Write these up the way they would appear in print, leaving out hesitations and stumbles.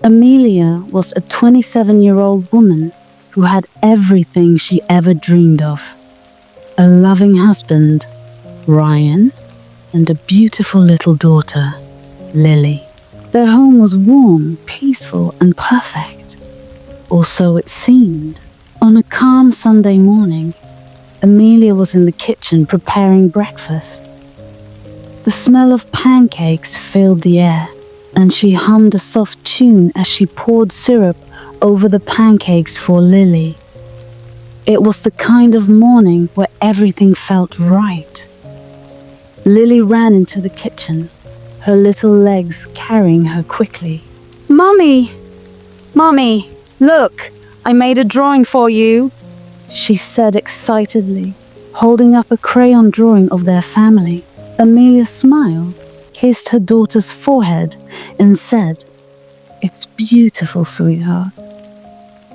Amelia was a 27-year-old woman who had everything she ever dreamed of. A loving husband, Ryan, and a beautiful little daughter, Lily. Their home was warm, peaceful, and perfect. Or so it seemed. On a calm Sunday morning, Amelia was in the kitchen preparing breakfast. The smell of pancakes filled the air, and she hummed a soft tune as she poured syrup over the pancakes for Lily. It was the kind of morning where everything felt right. Lily ran into the kitchen, her little legs carrying her quickly. "Mummy! Mummy, look! I made a drawing for you," she said excitedly, holding up a crayon drawing of their family. Amelia smiled, kissed her daughter's forehead, and said, "It's beautiful, sweetheart."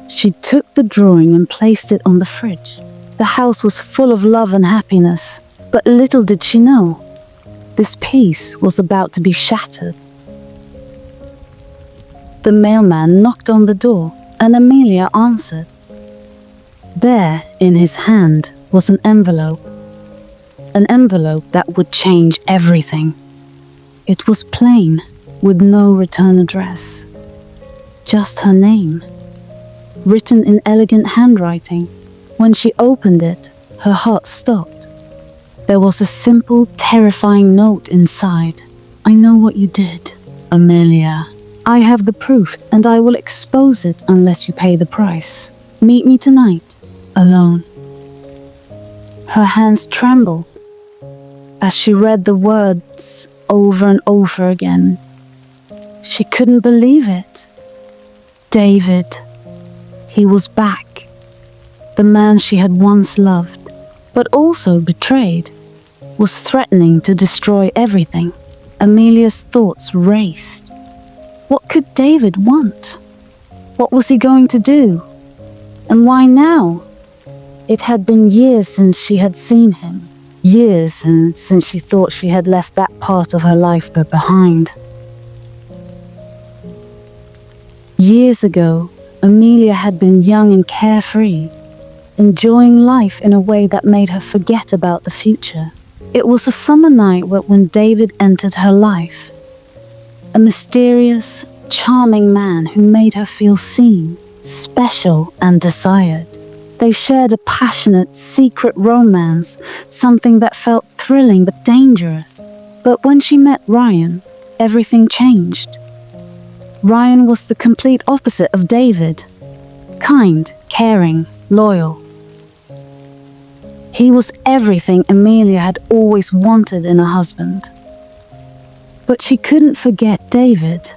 She took the drawing and placed it on the fridge. The house was full of love and happiness, but little did she know, this peace was about to be shattered. The mailman knocked on the door, and Amelia answered. There, in his hand, was an envelope that would change everything. It was plain, with no return address. Just her name, written in elegant handwriting. When she opened it, her heart stopped. There was a simple, terrifying note inside. "I know what you did, Amelia. I have the proof, and I will expose it unless you pay the price. Meet me tonight, alone." Her hands trembled as she read the words over and over again. She couldn't believe it. David. He was back. The man she had once loved, but also betrayed, was threatening to destroy everything. Amelia's thoughts raced. What could David want? What was he going to do? And why now? It had been years since she had seen him. Years since she thought she had left that part of her life behind. Years ago, Amelia had been young and carefree, enjoying life in a way that made her forget about the future. It was a summer night when David entered her life. A mysterious, charming man who made her feel seen, special, and desired. They shared a passionate, secret romance, something that felt thrilling but dangerous. But when she met Ryan, everything changed. Ryan was the complete opposite of David. Kind, caring, loyal. He was everything Amelia had always wanted in a husband. But she couldn't forget David.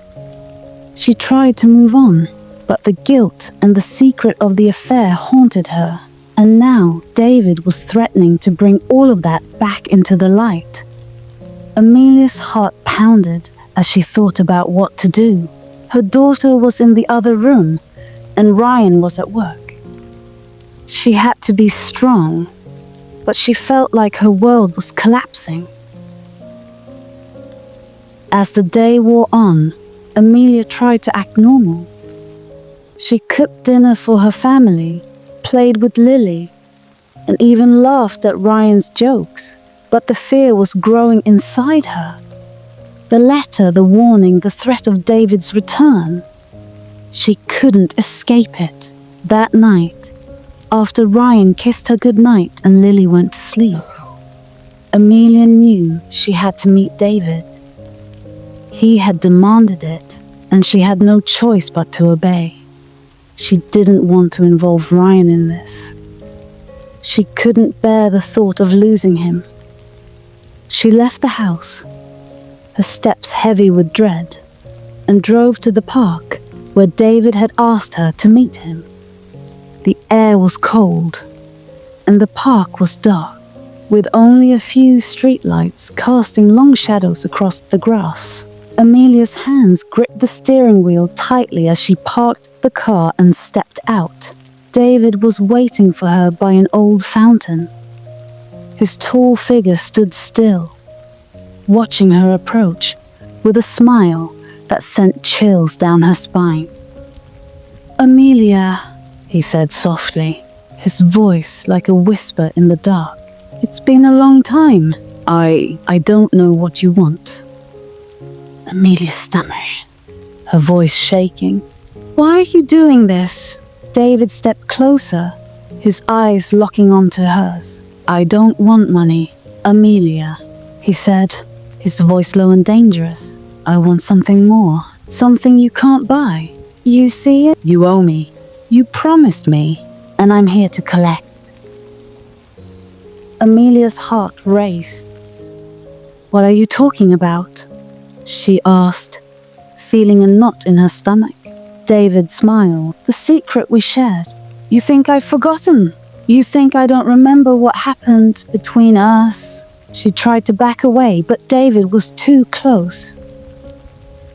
She tried to move on, but the guilt and the secret of the affair haunted her. And now David was threatening to bring all of that back into the light. Amelia's heart pounded as she thought about what to do. Her daughter was in the other room, and Ryan was at work. She had to be strong, but she felt like her world was collapsing. As the day wore on, Amelia tried to act normal. She cooked dinner for her family, played with Lily, and even laughed at Ryan's jokes. But the fear was growing inside her. The letter, the warning, the threat of David's return. She couldn't escape it. That night, after Ryan kissed her goodnight and Lily went to sleep, Amelia knew she had to meet David. He had demanded it, and she had no choice but to obey. She didn't want to involve Ryan in this. She couldn't bear the thought of losing him. She left the house, her steps heavy with dread, and drove to the park where David had asked her to meet him. The air was cold, and the park was dark, with only a few streetlights casting long shadows across the grass. Amelia's hands gripped the steering wheel tightly as she parked the car and stepped out. David was waiting for her by an old fountain. His tall figure stood still, watching her approach with a smile that sent chills down her spine. "Amelia," he said softly, his voice like a whisper in the dark. "It's been a long time. I don't know what you want." Amelia stammered, her voice shaking. "Why are you doing this?" David stepped closer, his eyes locking onto hers. "I don't want money, Amelia," he said, his voice low and dangerous. "I want something more, something you can't buy. You see it? You owe me. You promised me, and I'm here to collect." Amelia's heart raced. "What are you talking about?" she asked, feeling a knot in her stomach. David smiled. "The secret we shared. You think I've forgotten? You think I don't remember what happened between us?" She tried to back away, but David was too close.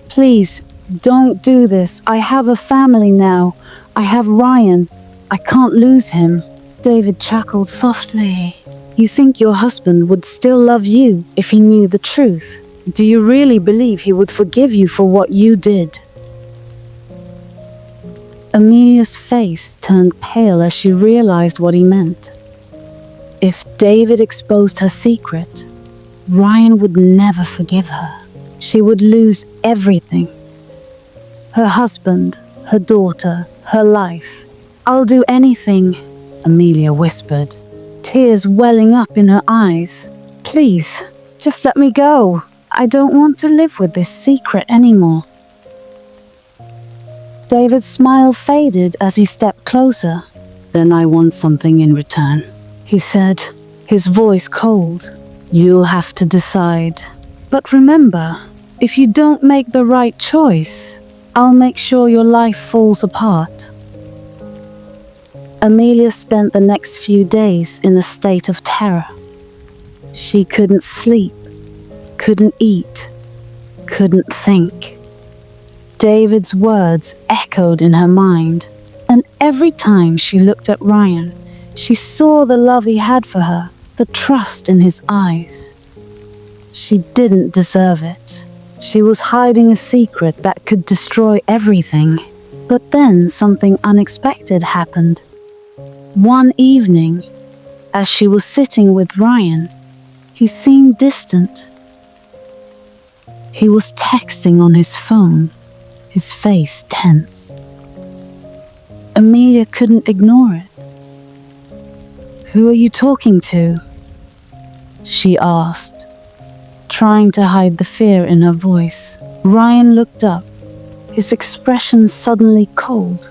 "Please, don't do this. I have a family now. I have Ryan. I can't lose him." David chuckled softly. "You think your husband would still love you if he knew the truth? Do you really believe he would forgive you for what you did?" Amelia's face turned pale as she realized what he meant. If David exposed her secret, Ryan would never forgive her. She would lose everything. Her husband, her daughter, her life. "I'll do anything," Amelia whispered, tears welling up in her eyes. "Please, just let me go. I don't want to live with this secret anymore." David's smile faded as he stepped closer. "Then I want something in return," he said, his voice cold. "You'll have to decide. But remember, if you don't make the right choice, I'll make sure your life falls apart." Amelia spent the next few days in a state of terror. She couldn't sleep, couldn't eat, couldn't think. David's words echoed in her mind, and every time she looked at Ryan, she saw the love he had for her, the trust in his eyes. She didn't deserve it. She was hiding a secret that could destroy everything. But then something unexpected happened. One evening, as she was sitting with Ryan, he seemed distant. He was texting on his phone, his face tense. Amelia couldn't ignore it. "Who are you talking to?" she asked, trying to hide the fear in her voice. Ryan looked up, his expression suddenly cold.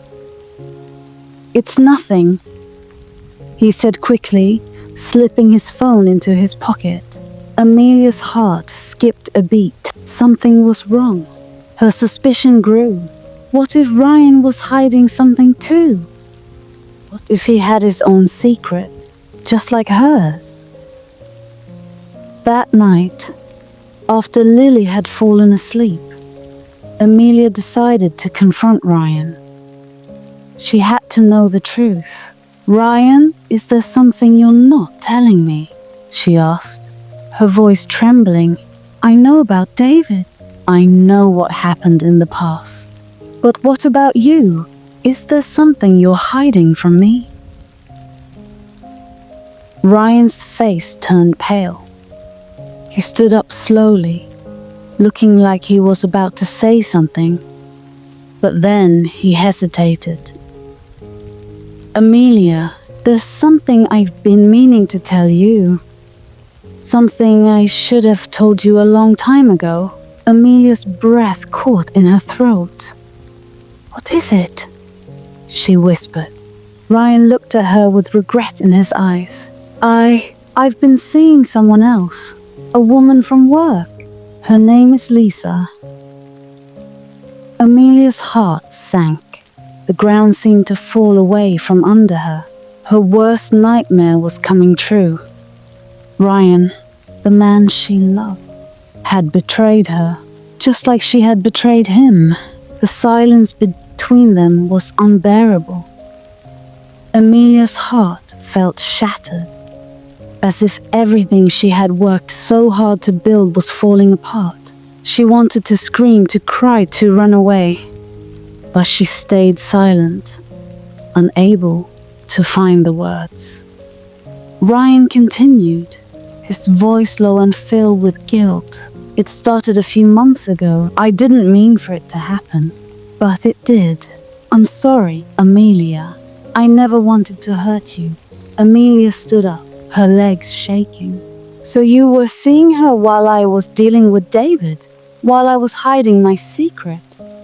"It's nothing," he said quickly, slipping his phone into his pocket. Amelia's heart skipped a beat. Something was wrong. Her suspicion grew. What if Ryan was hiding something too? What if he had his own secret, just like hers? That night, after Lily had fallen asleep, Amelia decided to confront Ryan. She had to know the truth. "Ryan, is there something you're not telling me?" she asked, her voice trembling. "I know about David. I know what happened in the past. But what about you? Is there something you're hiding from me?" Ryan's face turned pale. He stood up slowly, looking like he was about to say something, but then he hesitated. "Amelia, there's something I've been meaning to tell you. Something I should have told you a long time ago." Amelia's breath caught in her throat. "What is it?" she whispered. Ryan looked at her with regret in his eyes. I've been seeing someone else, a woman from work. Her name is Lisa." Amelia's heart sank. The ground seemed to fall away from under her. Her worst nightmare was coming true. Ryan, the man she loved, had betrayed her, just like she had betrayed him. The silence between them was unbearable. Amelia's heart felt shattered, as if everything she had worked so hard to build was falling apart. She wanted to scream, to cry, to run away, but she stayed silent, unable to find the words. Ryan continued, his voice low and filled with guilt. It started a few months ago. I didn't mean for it to happen, but it did. I'm sorry, Amelia. I never wanted to hurt you. Amelia stood up, her legs shaking. So you were seeing her while I was dealing with David? While I was hiding my secret?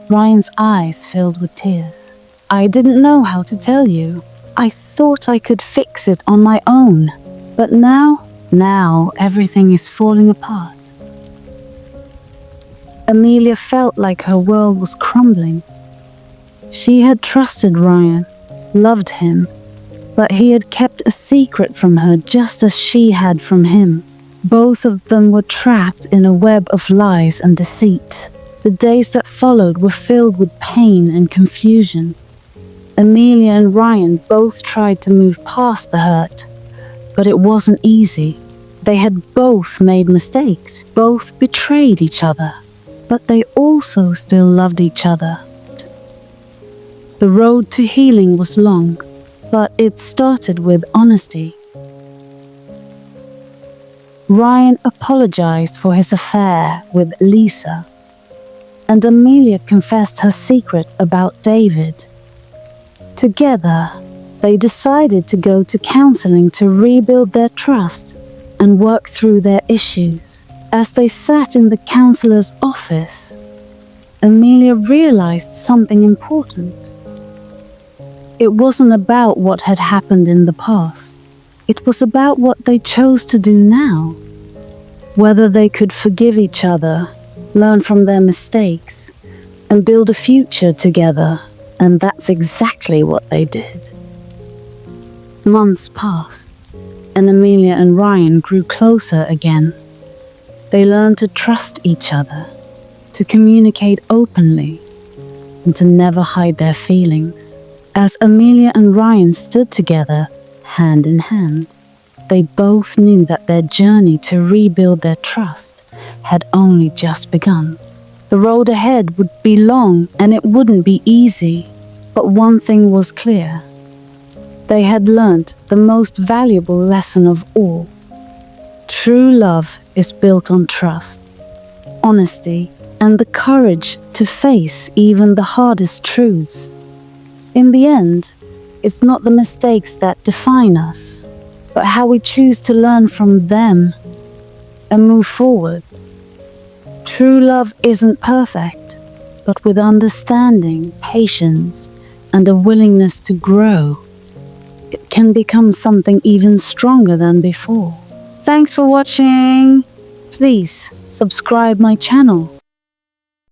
Ryan's eyes filled with tears. I didn't know how to tell you. I thought I could fix it on my own. But now everything is falling apart. Amelia felt like her world was crumbling. She had trusted Ryan, loved him, but he had kept a secret from her just as she had from him. Both of them were trapped in a web of lies and deceit. The days that followed were filled with pain and confusion. Amelia and Ryan both tried to move past the hurt, but it wasn't easy. They had both made mistakes, both betrayed each other, but they also still loved each other. The road to healing was long, but it started with honesty. Ryan apologized for his affair with Lisa, and Amelia confessed her secret about David. Together, they decided to go to counseling to rebuild their trust and work through their issues. As they sat in the counselor's office, Amelia realized something important. It wasn't about what had happened in the past. It was about what they chose to do now. Whether they could forgive each other, learn from their mistakes, and build a future together. And that's exactly what they did. Months passed, and Amelia and Ryan grew closer again. They learned to trust each other, to communicate openly, and to never hide their feelings. As Amelia and Ryan stood together, hand in hand, they both knew that their journey to rebuild their trust had only just begun. The road ahead would be long and it wouldn't be easy, but one thing was clear. They had learned the most valuable lesson of all. True love is built on trust, honesty, and the courage to face even the hardest truths. In the end, it's not the mistakes that define us, but how we choose to learn from them and move forward. True love isn't perfect, but with understanding, patience, and a willingness to grow, it can become something even stronger than before. Thanks for watching. Please subscribe my channel.